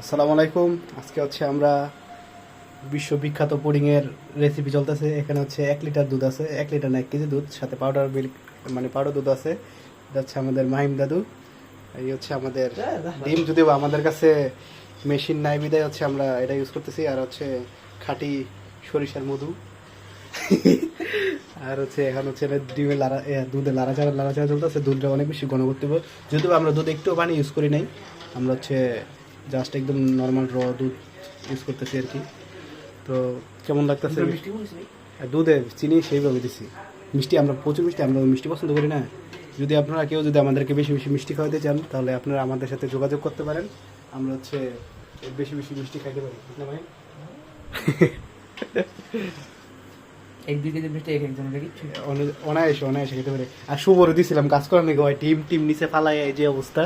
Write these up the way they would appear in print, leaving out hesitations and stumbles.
আসসালামু আলাইকুম। আজকে হচ্ছে আমরা বিশ্ববিখ্যাত পুডিংয়ের রেসিপি চলতেছে। এখানে হচ্ছে 1 লিটার দুধ আছে, 1 লিটার না 1 কেজি দুধ, সাথে পাউডার মিল্ক মানে পাউডার দুধ আছে। এটা হচ্ছে আমাদের মাহিম দাদু। এই হচ্ছে আমাদের ডিম, যদিও আমাদের কাছে মেশিন নাই বিদায় হচ্ছে আমরা এটা ইউজ করতেছি। আর হচ্ছে খাঁটি সরিষার মধু। আর হচ্ছে এখন হচ্ছে ডিমের দুধে লাড়াচাড়া চলতেছে। দুধটা অনেক বেশি ঘন করতে হবে, যদিও আমরা দুধ একটু পানি ইউজ করি নাই। আমরা হচ্ছে জাস্ট একদম নর্মাল দুধ ইউজ করতেছি আর কি। তো কেমন লাগতেছে? দুধে চিনি সেইভাবে দিছি। মিষ্টি আমরা প্রচুর মিষ্টি, আমরা মিষ্টি পছন্দ করি না। যদি আপনারা কেউ যদি আমাদেরকে বেশি বেশি মিষ্টি খাওয়াতে চান, তাহলে আপনারা আমাদের সাথে যোগাযোগ করতে পারেন। আমরা হচ্ছে বেশি বেশি মিষ্টি খাইতে পারি না ভাই। 1-2 কেজি মিষ্টি এক একজনের দিচ্ছি অনায়াসে খেতে পারে। আর শুভরে দিছিলাম কাজ করার নাকি, ওই টিম নিচে ফালাই, এই যে অবস্থা,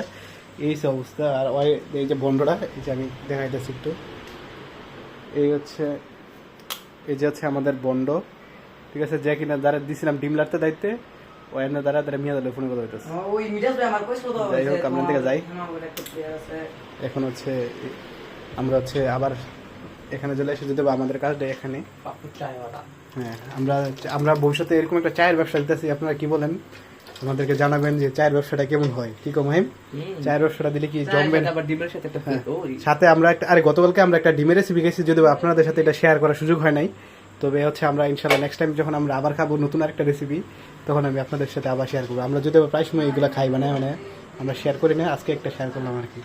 এই যে অবস্থা। আর ওই এই যে বন্ডটা, এই যে আমি দেখাইতেছি একটু, এই হচ্ছে আমাদের বন্ড, ঠিক আছে। যে কিনা দ্বারা দিছিলাম ডিম লাড়তে দায়িত্বে, ওই এনে দ্বারা মিয়া দাদা ফোনে কথা হইতেছে। ওই মিজাজ ভাই আমার কইছিল তো, যাই হোক, আমরা থেকে যাই। আছে এখন হচ্ছে আমরা হচ্ছে আবার এখানে চলে এসে যদি আমাদের কাজটা এখানে। পাপড় চায় ওটা। হ্যাঁ, আমরা ভবিষ্যতে এরকম একটা চায়ের ব্যবসা দিতেছি। আপনারা কি বলেন? আমাদেরকে জানাবেন যে চায়ের ব্যবসাটা কেমন হয়। কি কম হয় চায়ের ব্যবসাটা দিলে কি জমবেন? আবার ডিমের সাথে একটা সাথে আমরা একটা গতকালকে আমরা একটা ডিমের রেসিপি গেছি, যদিও আপনাদের সাথে এটা শেয়ার করার সুযোগ হয় নাই। তবে হচ্ছে আমরা ইনশাল্লাহ নেক্সট টাইম যখন আমরা আবার খাবো নতুন আরেকটা রেসিপি, তখন আমি আপনাদের সাথে আবার শেয়ার করবো। আমরা যদিও প্রায় সময় এগুলো খাই, মানে আমরা শেয়ার করি না, আজকে একটা শেয়ার করলাম আর কি।